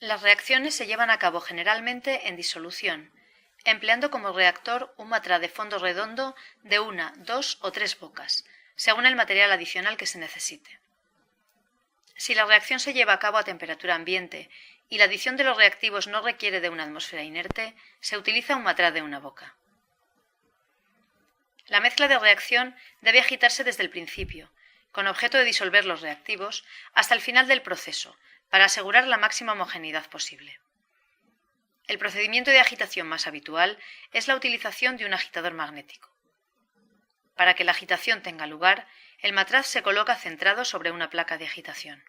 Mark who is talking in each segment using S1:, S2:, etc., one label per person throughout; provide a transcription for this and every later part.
S1: Las reacciones se llevan a cabo generalmente en disolución, empleando como reactor un matraz de fondo redondo de 1, 2 o 3 bocas, según el material adicional que se necesite. Si la reacción se lleva a cabo a temperatura ambiente y la adición de los reactivos no requiere de una atmósfera inerte, se utiliza un matraz de una boca. La mezcla de reacción debe agitarse desde el principio, con objeto de disolver los reactivos, hasta el final del proceso, para asegurar la máxima homogeneidad posible. El procedimiento de agitación más habitual es la utilización de un agitador magnético. Para que la agitación tenga lugar, el matraz se coloca centrado sobre una placa de agitación.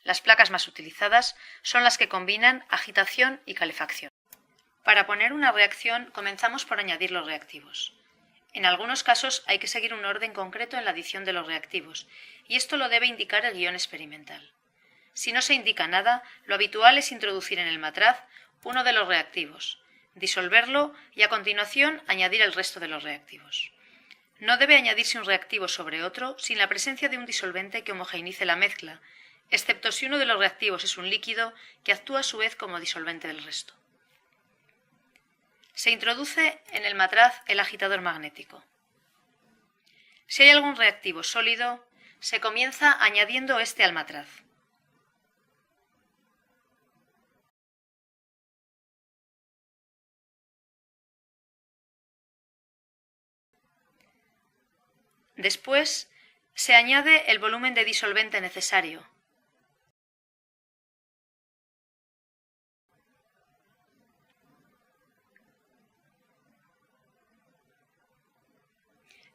S1: Las placas más utilizadas son las que combinan agitación y calefacción. Para poner una reacción, comenzamos por añadir los reactivos. En algunos casos hay que seguir un orden concreto en la adición de los reactivos, y esto lo debe indicar el guión experimental. Si no se indica nada, lo habitual es introducir en el matraz uno de los reactivos, disolverlo y a continuación añadir el resto de los reactivos. No debe añadirse un reactivo sobre otro sin la presencia de un disolvente que homogeneice la mezcla, excepto si uno de los reactivos es un líquido que actúa a su vez como disolvente del resto. Se introduce en el matraz el agitador magnético. Si hay algún reactivo sólido, se comienza añadiendo este al matraz. Después, se añade el volumen de disolvente necesario.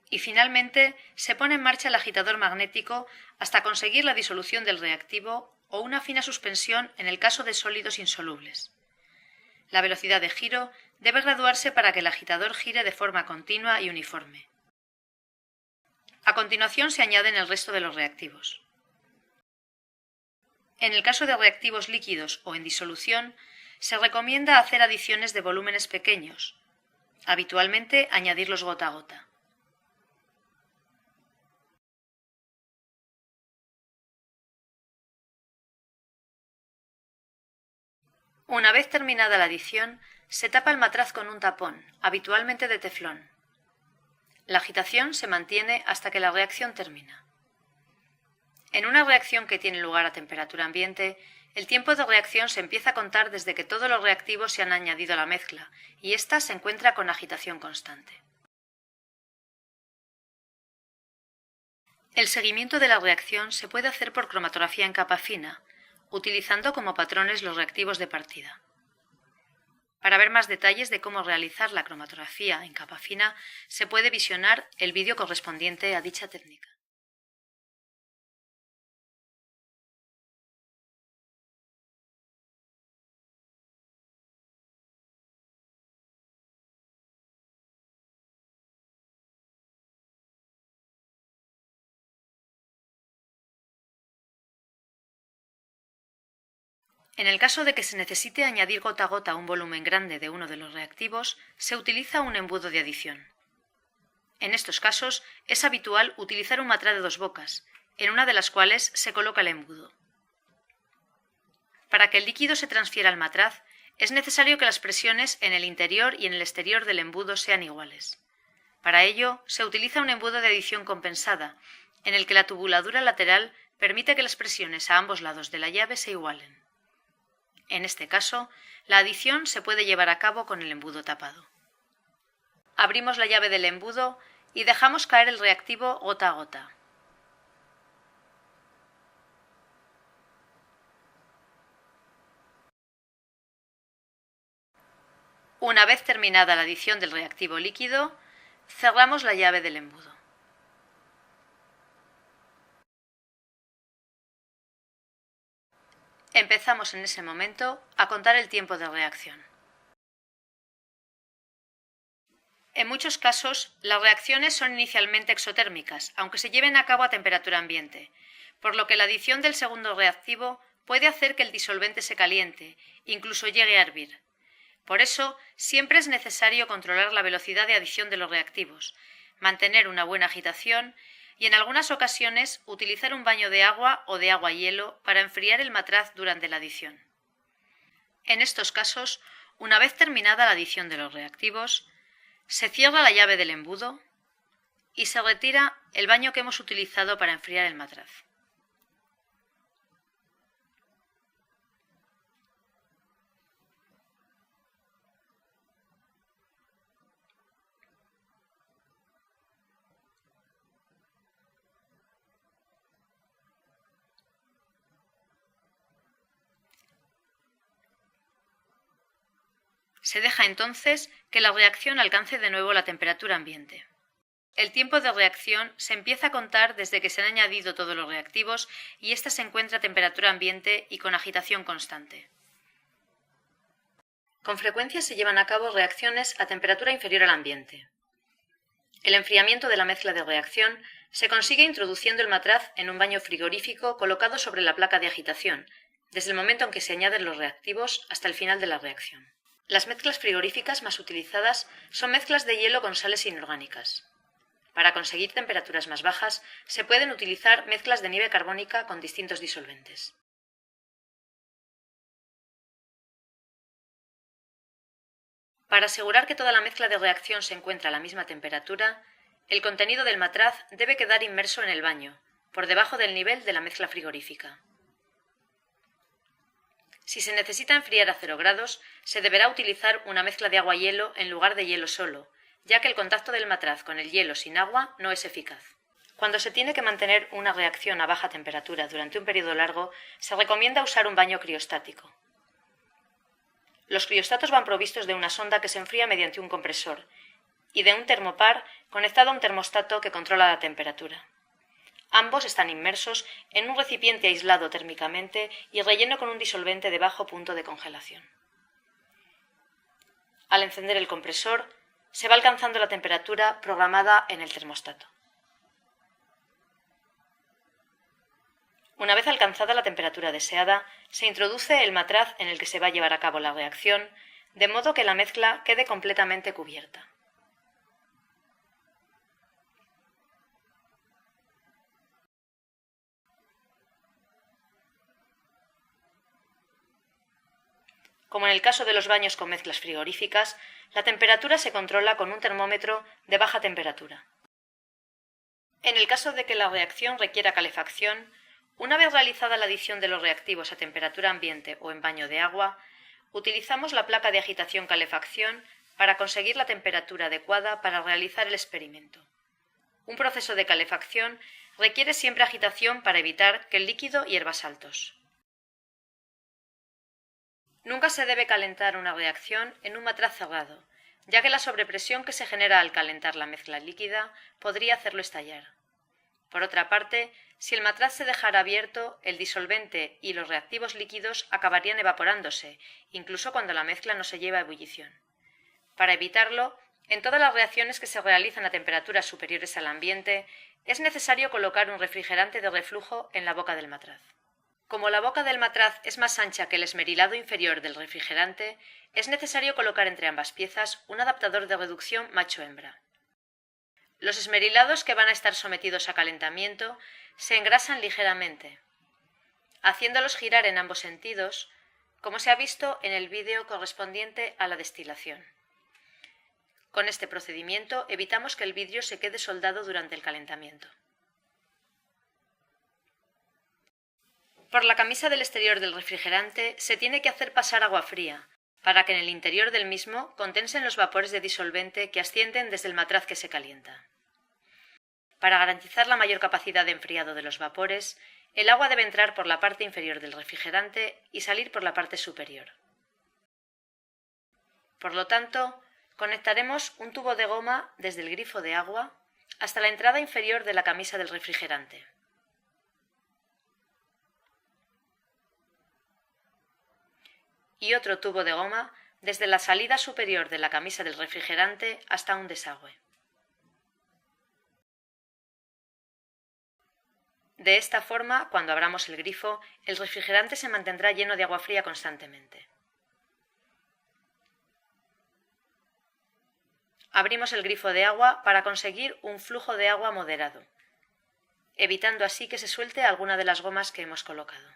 S1: Y finalmente se pone en marcha el agitador magnético hasta conseguir la disolución del reactivo o una fina suspensión en el caso de sólidos insolubles. La velocidad de giro debe graduarse para que el agitador gire de forma continua y uniforme. A continuación se añaden el resto de los reactivos. En el caso de reactivos líquidos o en disolución, se recomienda hacer adiciones de volúmenes pequeños, habitualmente añadirlos gota a gota. Una vez terminada la adición, se tapa el matraz con un tapón, habitualmente de teflón. La agitación se mantiene hasta que la reacción termina. En una reacción que tiene lugar a temperatura ambiente, el tiempo de reacción se empieza a contar desde que todos los reactivos se han añadido a la mezcla, y ésta se encuentra con agitación constante. El seguimiento de la reacción se puede hacer por cromatografía en capa fina, utilizando como patrones los reactivos de partida. Para ver más detalles de cómo realizar la cromatografía en capa fina, se puede visionar el vídeo correspondiente a dicha técnica. En el caso de que se necesite añadir gota a gota un volumen grande de uno de los reactivos, se utiliza un embudo de adición. En estos casos es habitual utilizar un matraz de 2 bocas, en una de las cuales se coloca el embudo. Para que el líquido se transfiera al matraz, es necesario que las presiones en el interior y en el exterior del embudo sean iguales. Para ello, se utiliza un embudo de adición compensada, en el que la tubuladura lateral permite que las presiones a ambos lados de la llave se igualen. En este caso, la adición se puede llevar a cabo con el embudo tapado. Abrimos la llave del embudo y dejamos caer el reactivo gota a gota. Una vez terminada la adición del reactivo líquido, cerramos la llave del embudo. Empezamos en ese momento a contar el tiempo de reacción. En muchos casos, las reacciones son inicialmente exotérmicas, aunque se lleven a cabo a temperatura ambiente, por lo que la adición del segundo reactivo puede hacer que el disolvente se caliente, incluso llegue a hervir. Por eso, siempre es necesario controlar la velocidad de adición de los reactivos, mantener una buena agitación y en algunas ocasiones utilizar un baño de agua o de agua-hielo para enfriar el matraz durante la adición. En estos casos, una vez terminada la adición de los reactivos, se cierra la llave del embudo y se retira el baño que hemos utilizado para enfriar el matraz. Se deja entonces que la reacción alcance de nuevo la temperatura ambiente. El tiempo de reacción se empieza a contar desde que se han añadido todos los reactivos y ésta se encuentra a temperatura ambiente y con agitación constante. Con frecuencia se llevan a cabo reacciones a temperatura inferior al ambiente. El enfriamiento de la mezcla de reacción se consigue introduciendo el matraz en un baño frigorífico colocado sobre la placa de agitación, desde el momento en que se añaden los reactivos hasta el final de la reacción. Las mezclas frigoríficas más utilizadas son mezclas de hielo con sales inorgánicas. Para conseguir temperaturas más bajas, se pueden utilizar mezclas de nieve carbónica con distintos disolventes. Para asegurar que toda la mezcla de reacción se encuentra a la misma temperatura, el contenido del matraz debe quedar inmerso en el baño, por debajo del nivel de la mezcla frigorífica. Si se necesita enfriar a 0 grados, se deberá utilizar una mezcla de agua-hielo en lugar de hielo solo, ya que el contacto del matraz con el hielo sin agua no es eficaz. Cuando se tiene que mantener una reacción a baja temperatura durante un periodo largo, se recomienda usar un baño criostático. Los criostatos van provistos de una sonda que se enfría mediante un compresor y de un termopar conectado a un termostato que controla la temperatura. Ambos están inmersos en un recipiente aislado térmicamente y relleno con un disolvente de bajo punto de congelación. Al encender el compresor, se va alcanzando la temperatura programada en el termostato. Una vez alcanzada la temperatura deseada, se introduce el matraz en el que se va a llevar a cabo la reacción, de modo que la mezcla quede completamente cubierta. Como en el caso de los baños con mezclas frigoríficas, la temperatura se controla con un termómetro de baja temperatura. En el caso de que la reacción requiera calefacción, una vez realizada la adición de los reactivos a temperatura ambiente o en baño de agua, utilizamos la placa de agitación-calefacción para conseguir la temperatura adecuada para realizar el experimento. Un proceso de calefacción requiere siempre agitación para evitar que el líquido hierva saltos. Nunca se debe calentar una reacción en un matraz cerrado, ya que la sobrepresión que se genera al calentar la mezcla líquida podría hacerlo estallar. Por otra parte, si el matraz se dejara abierto, el disolvente y los reactivos líquidos acabarían evaporándose, incluso cuando la mezcla no se lleva a ebullición. Para evitarlo, en todas las reacciones que se realizan a temperaturas superiores al ambiente, es necesario colocar un refrigerante de reflujo en la boca del matraz. Como la boca del matraz es más ancha que el esmerilado inferior del refrigerante, es necesario colocar entre ambas piezas un adaptador de reducción macho-hembra. Los esmerilados que van a estar sometidos a calentamiento se engrasan ligeramente, haciéndolos girar en ambos sentidos, como se ha visto en el vídeo correspondiente a la destilación. Con este procedimiento evitamos que el vidrio se quede soldado durante el calentamiento. Por la camisa del exterior del refrigerante se tiene que hacer pasar agua fría, para que en el interior del mismo condensen los vapores de disolvente que ascienden desde el matraz que se calienta. Para garantizar la mayor capacidad de enfriado de los vapores, el agua debe entrar por la parte inferior del refrigerante y salir por la parte superior. Por lo tanto, conectaremos un tubo de goma desde el grifo de agua hasta la entrada inferior de la camisa del refrigerante. Y otro tubo de goma desde la salida superior de la camisa del refrigerante hasta un desagüe. De esta forma, cuando abramos el grifo, el refrigerante se mantendrá lleno de agua fría constantemente. Abrimos el grifo de agua para conseguir un flujo de agua moderado, evitando así que se suelte alguna de las gomas que hemos colocado.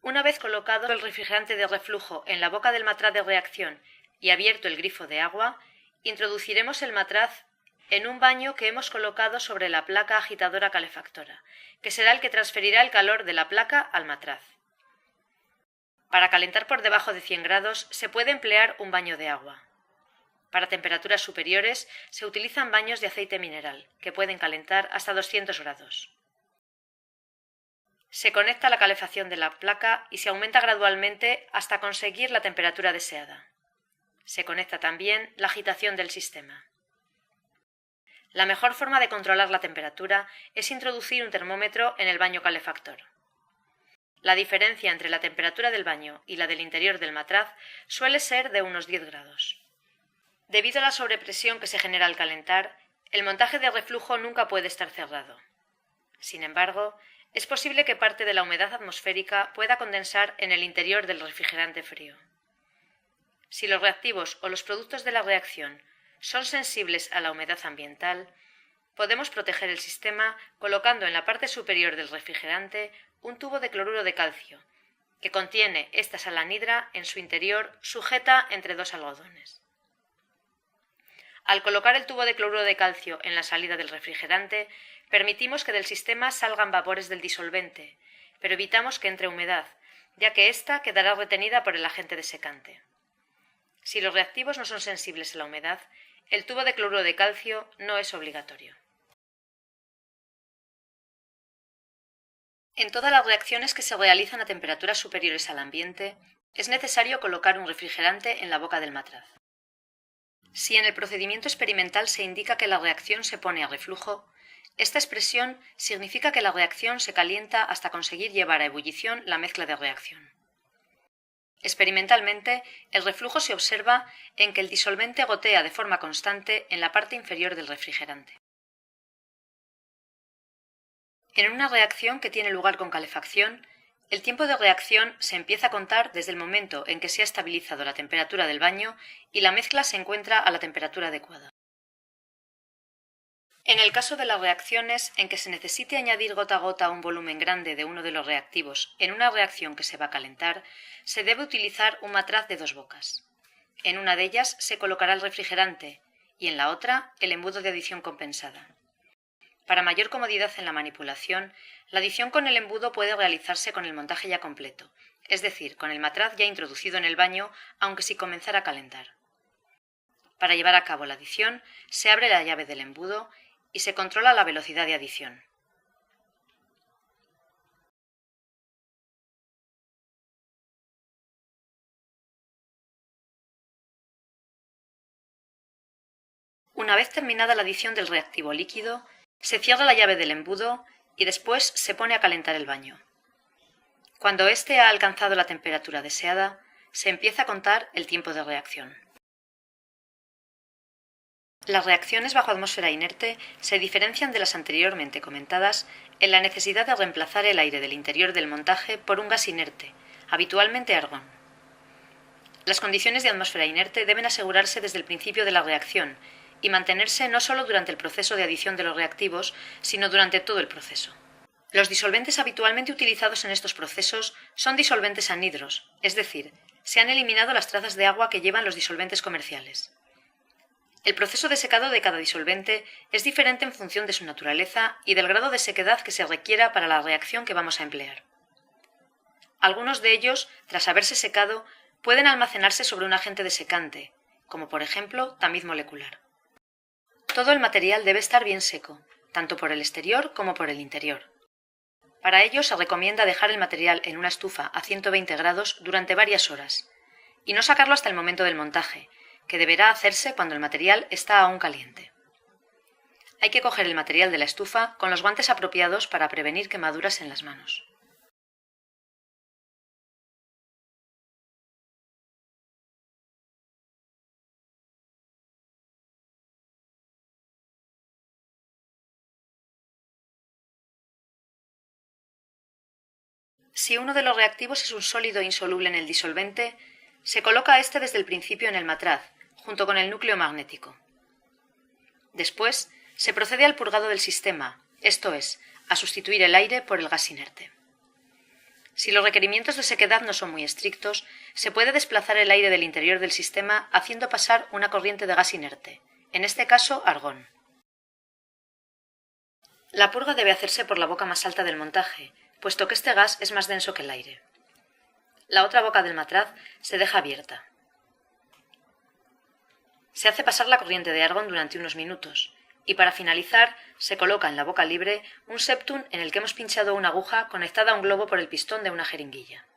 S1: Una vez colocado el refrigerante de reflujo en la boca del matraz de reacción y abierto el grifo de agua, introduciremos el matraz en un baño que hemos colocado sobre la placa agitadora calefactora, que será el que transferirá el calor de la placa al matraz. Para calentar por debajo de 100 grados se puede emplear un baño de agua. Para temperaturas superiores se utilizan baños de aceite mineral, que pueden calentar hasta 200 grados. Se conecta la calefacción de la placa y se aumenta gradualmente hasta conseguir la temperatura deseada. Se conecta también la agitación del sistema. La mejor forma de controlar la temperatura es introducir un termómetro en el baño calefactor. La diferencia entre la temperatura del baño y la del interior del matraz suele ser de unos 10 grados. Debido a la sobrepresión que se genera al calentar, el montaje de reflujo nunca puede estar cerrado. Sin embargo, es posible que parte de la humedad atmosférica pueda condensar en el interior del refrigerante frío. Si los reactivos o los productos de la reacción son sensibles a la humedad ambiental, podemos proteger el sistema colocando en la parte superior del refrigerante un tubo de cloruro de calcio, que contiene esta sal anhidra en su interior sujeta entre dos algodones. Al colocar el tubo de cloruro de calcio en la salida del refrigerante, permitimos que del sistema salgan vapores del disolvente, pero evitamos que entre humedad, ya que ésta quedará retenida por el agente desecante. Si los reactivos no son sensibles a la humedad, el tubo de cloruro de calcio no es obligatorio. En todas las reacciones que se realizan a temperaturas superiores al ambiente, es necesario colocar un refrigerante en la boca del matraz. Si en el procedimiento experimental se indica que la reacción se pone a reflujo, esta expresión significa que la reacción se calienta hasta conseguir llevar a ebullición la mezcla de reacción. Experimentalmente, el reflujo se observa en que el disolvente gotea de forma constante en la parte inferior del refrigerante. En una reacción que tiene lugar con calefacción, el tiempo de reacción se empieza a contar desde el momento en que se ha estabilizado la temperatura del baño y la mezcla se encuentra a la temperatura adecuada. En el caso de las reacciones en que se necesite añadir gota a gota un volumen grande de uno de los reactivos en una reacción que se va a calentar, se debe utilizar un matraz de dos bocas. En una de ellas se colocará el refrigerante y en la otra el embudo de adición compensada. Para mayor comodidad en la manipulación, la adición con el embudo puede realizarse con el montaje ya completo, es decir, con el matraz ya introducido en el baño, aunque sin comenzar a calentar. Para llevar a cabo la adición, se abre la llave del embudo y se controla la velocidad de adición. Una vez terminada la adición del reactivo líquido, se cierra la llave del embudo y después se pone a calentar el baño. Cuando éste ha alcanzado la temperatura deseada, se empieza a contar el tiempo de reacción. Las reacciones bajo atmósfera inerte se diferencian de las anteriormente comentadas en la necesidad de reemplazar el aire del interior del montaje por un gas inerte, habitualmente argón. Las condiciones de atmósfera inerte deben asegurarse desde el principio de la reacción y mantenerse no solo durante el proceso de adición de los reactivos, sino durante todo el proceso. Los disolventes habitualmente utilizados en estos procesos son disolventes anhidros, es decir, se han eliminado las trazas de agua que llevan los disolventes comerciales. El proceso de secado de cada disolvente es diferente en función de su naturaleza y del grado de sequedad que se requiera para la reacción que vamos a emplear. Algunos de ellos, tras haberse secado, pueden almacenarse sobre un agente desecante, como por ejemplo tamiz molecular. Todo el material debe estar bien seco, tanto por el exterior como por el interior. Para ello se recomienda dejar el material en una estufa a 120 grados durante varias horas y no sacarlo hasta el momento del montaje, que deberá hacerse cuando el material está aún caliente. Hay que coger el material de la estufa con los guantes apropiados para prevenir quemaduras en las manos. Si uno de los reactivos es un sólido insoluble en el disolvente, se coloca este desde el principio en el matraz, junto con el núcleo magnético. Después, se procede al purgado del sistema, esto es, a sustituir el aire por el gas inerte. Si los requerimientos de sequedad no son muy estrictos, se puede desplazar el aire del interior del sistema haciendo pasar una corriente de gas inerte, en este caso argón. La purga debe hacerse por la boca más alta del montaje, puesto que este gas es más denso que el aire. La otra boca del matraz se deja abierta. Se hace pasar la corriente de argón durante unos minutos, y para finalizar se coloca en la boca libre un septum en el que hemos pinchado una aguja conectada a un globo por el pistón de una jeringuilla.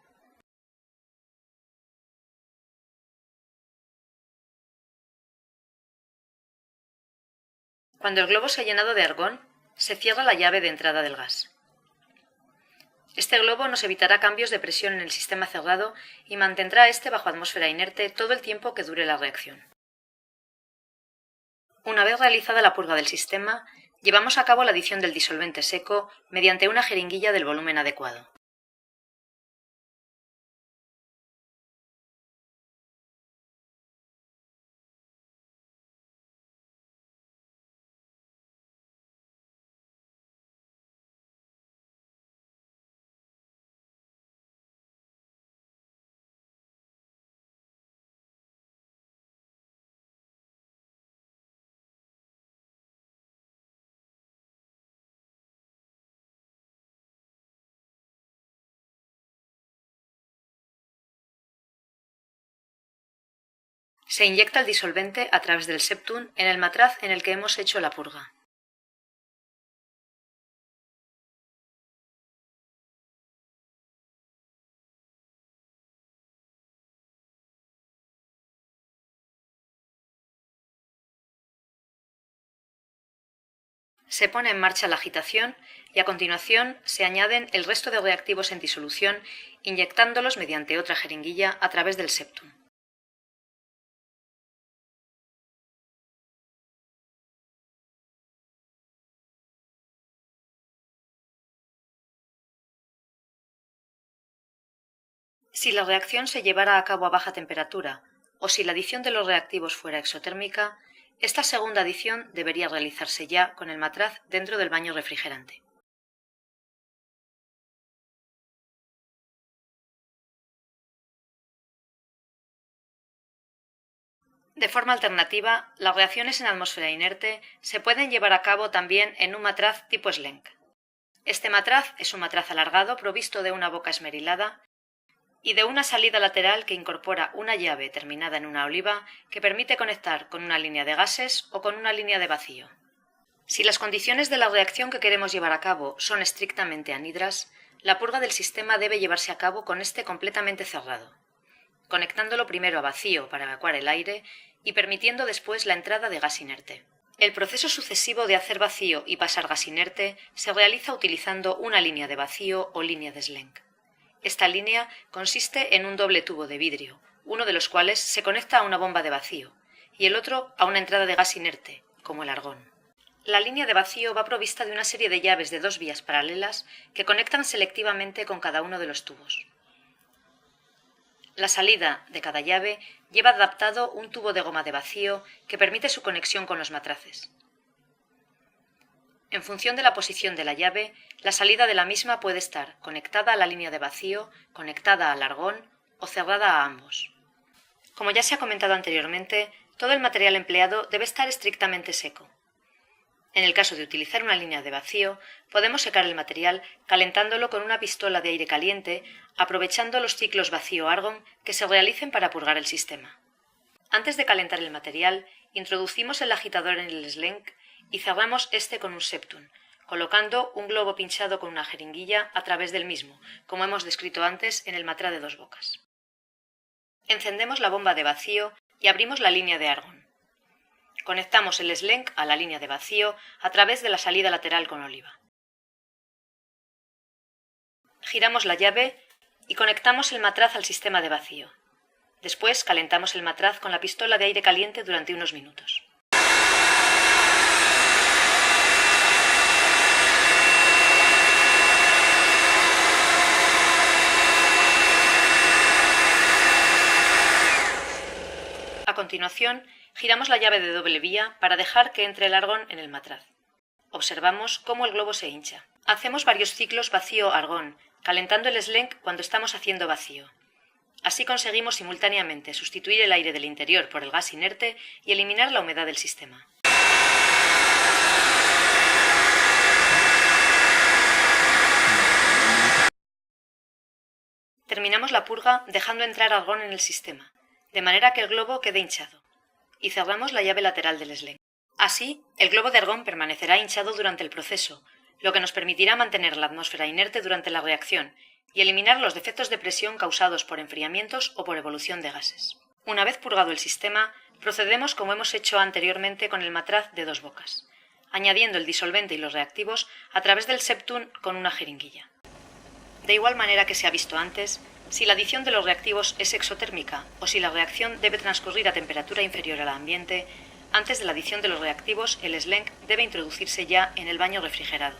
S1: Cuando el globo se ha llenado de argón, se cierra la llave de entrada del gas. Este globo nos evitará cambios de presión en el sistema cerrado y mantendrá este bajo atmósfera inerte todo el tiempo que dure la reacción. Una vez realizada la purga del sistema, llevamos a cabo la adición del disolvente seco mediante una jeringuilla del volumen adecuado. Se inyecta el disolvente a través del septum en el matraz en el que hemos hecho la purga. Se pone en marcha la agitación y a continuación se añaden el resto de reactivos en disolución inyectándolos mediante otra jeringuilla a través del septum. Si la reacción se llevara a cabo a baja temperatura o si la adición de los reactivos fuera exotérmica, esta segunda adición debería realizarse ya con el matraz dentro del baño refrigerante. De forma alternativa, las reacciones en atmósfera inerte se pueden llevar a cabo también en un matraz tipo Schlenk. Este matraz es un matraz alargado provisto de una boca esmerilada y de una salida lateral que incorpora una llave terminada en una oliva que permite conectar con una línea de gases o con una línea de vacío. Si las condiciones de la reacción que queremos llevar a cabo son estrictamente anhidras, la purga del sistema debe llevarse a cabo con este completamente cerrado, conectándolo primero a vacío para evacuar el aire y permitiendo después la entrada de gas inerte. El proceso sucesivo de hacer vacío y pasar gas inerte se realiza utilizando una línea de vacío o línea de Schlenk. Esta línea consiste en un doble tubo de vidrio, uno de los cuales se conecta a una bomba de vacío y el otro a una entrada de gas inerte, como el argón. La línea de vacío va provista de una serie de llaves de 2 vías paralelas que conectan selectivamente con cada uno de los tubos. La salida de cada llave lleva adaptado un tubo de goma de vacío que permite su conexión con los matraces. En función de la posición de la llave, la salida de la misma puede estar conectada a la línea de vacío, conectada al argón o cerrada a ambos. Como ya se ha comentado anteriormente, todo el material empleado debe estar estrictamente seco. En el caso de utilizar una línea de vacío, podemos secar el material calentándolo con una pistola de aire caliente, aprovechando los ciclos vacío-argón que se realicen para purgar el sistema. Antes de calentar el material, introducimos el agitador en el Schlenk y cerramos este con un septum, colocando un globo pinchado con una jeringuilla a través del mismo, como hemos descrito antes en el matraz de 2 bocas. Encendemos la bomba de vacío y abrimos la línea de argón. Conectamos el Schlenk a la línea de vacío a través de la salida lateral con oliva. Giramos la llave y conectamos el matraz al sistema de vacío. Después calentamos el matraz con la pistola de aire caliente durante unos minutos. A continuación, giramos la llave de doble vía para dejar que entre el argón en el matraz. Observamos cómo el globo se hincha. Hacemos varios ciclos vacío-argón, calentando el SLENC cuando estamos haciendo vacío. Así conseguimos simultáneamente sustituir el aire del interior por el gas inerte y eliminar la humedad del sistema. Terminamos la purga dejando entrar argón en el sistema, de manera que el globo quede hinchado, y cerramos la llave lateral del SLENC. Así, el globo de argón permanecerá hinchado durante el proceso, lo que nos permitirá mantener la atmósfera inerte durante la reacción y eliminar los defectos de presión causados por enfriamientos o por evolución de gases. Una vez purgado el sistema, procedemos como hemos hecho anteriormente con el matraz de 2 bocas, añadiendo el disolvente y los reactivos a través del septum con una jeringuilla. De igual manera que se ha visto antes, si la adición de los reactivos es exotérmica o si la reacción debe transcurrir a temperatura inferior al ambiente, antes de la adición de los reactivos, el SLENC debe introducirse ya en el baño refrigerado.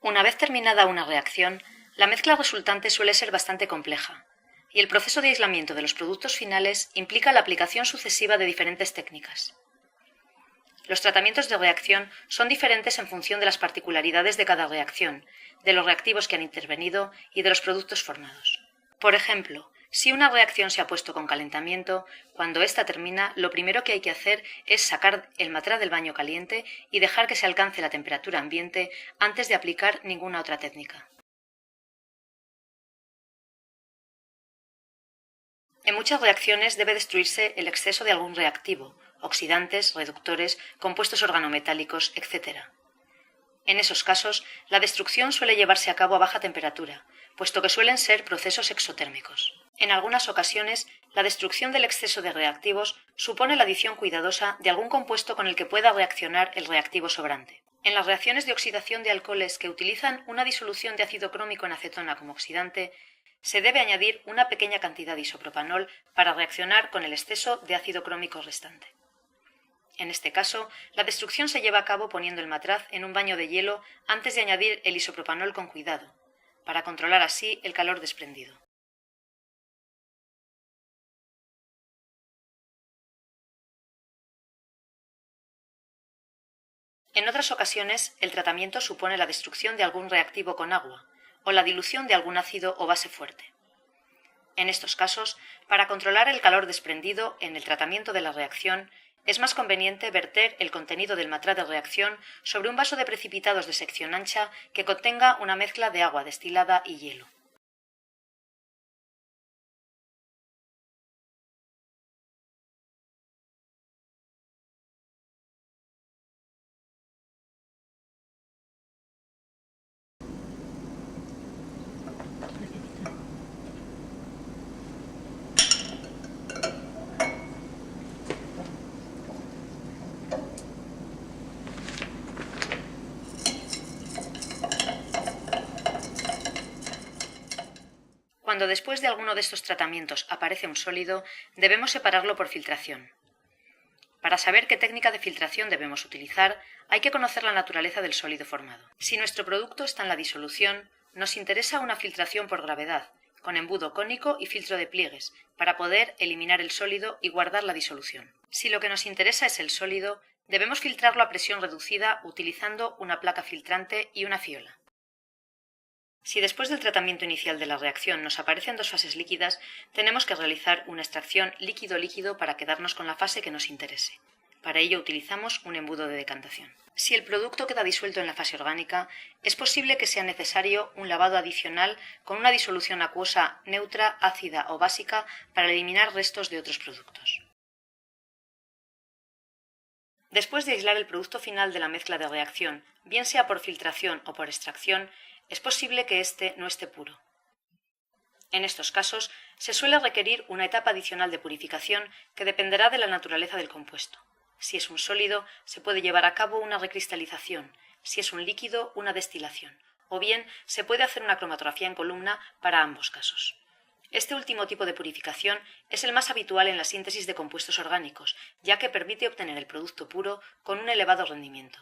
S1: Una vez terminada una reacción, la mezcla resultante suele ser bastante compleja, y el proceso de aislamiento de los productos finales implica la aplicación sucesiva de diferentes técnicas. Los tratamientos de reacción son diferentes en función de las particularidades de cada reacción, de los reactivos que han intervenido y de los productos formados. Por ejemplo, si una reacción se ha puesto con calentamiento, cuando ésta termina, lo primero que hay que hacer es sacar el matraz del baño caliente y dejar que se alcance la temperatura ambiente antes de aplicar ninguna otra técnica. En muchas reacciones debe destruirse el exceso de algún reactivo, oxidantes, reductores, compuestos organometálicos, etc. En esos casos, la destrucción suele llevarse a cabo a baja temperatura, puesto que suelen ser procesos exotérmicos. En algunas ocasiones, la destrucción del exceso de reactivos supone la adición cuidadosa de algún compuesto con el que pueda reaccionar el reactivo sobrante. En las reacciones de oxidación de alcoholes que utilizan una disolución de ácido crómico en acetona como oxidante, se debe añadir una pequeña cantidad de isopropanol para reaccionar con el exceso de ácido crómico restante. En este caso, la destrucción se lleva a cabo poniendo el matraz en un baño de hielo antes de añadir el isopropanol con cuidado, para controlar así el calor desprendido. En otras ocasiones, el tratamiento supone la destrucción de algún reactivo con agua o la dilución de algún ácido o base fuerte. En estos casos, para controlar el calor desprendido en el tratamiento de la reacción, es más conveniente verter el contenido del matraz de reacción sobre un vaso de precipitados de sección ancha que contenga una mezcla de agua destilada y hielo. Cuando después de alguno de estos tratamientos aparece un sólido, debemos separarlo por filtración. Para saber qué técnica de filtración debemos utilizar, hay que conocer la naturaleza del sólido formado. Si nuestro producto está en la disolución, nos interesa una filtración por gravedad, con embudo cónico y filtro de pliegues, para poder eliminar el sólido y guardar la disolución. Si lo que nos interesa es el sólido, debemos filtrarlo a presión reducida utilizando una placa filtrante y una fiola. Si después del tratamiento inicial de la reacción nos aparecen 2 fases líquidas, tenemos que realizar una extracción líquido-líquido para quedarnos con la fase que nos interese. Para ello utilizamos un embudo de decantación. Si el producto queda disuelto en la fase orgánica, es posible que sea necesario un lavado adicional con una disolución acuosa neutra, ácida o básica para eliminar restos de otros productos. Después de aislar el producto final de la mezcla de reacción, bien sea por filtración o por extracción, es posible que éste no esté puro. En estos casos, se suele requerir una etapa adicional de purificación que dependerá de la naturaleza del compuesto. Si es un sólido, se puede llevar a cabo una recristalización, si es un líquido, una destilación, o bien se puede hacer una cromatografía en columna para ambos casos. Este último tipo de purificación es el más habitual en la síntesis de compuestos orgánicos, ya que permite obtener el producto puro con un elevado rendimiento.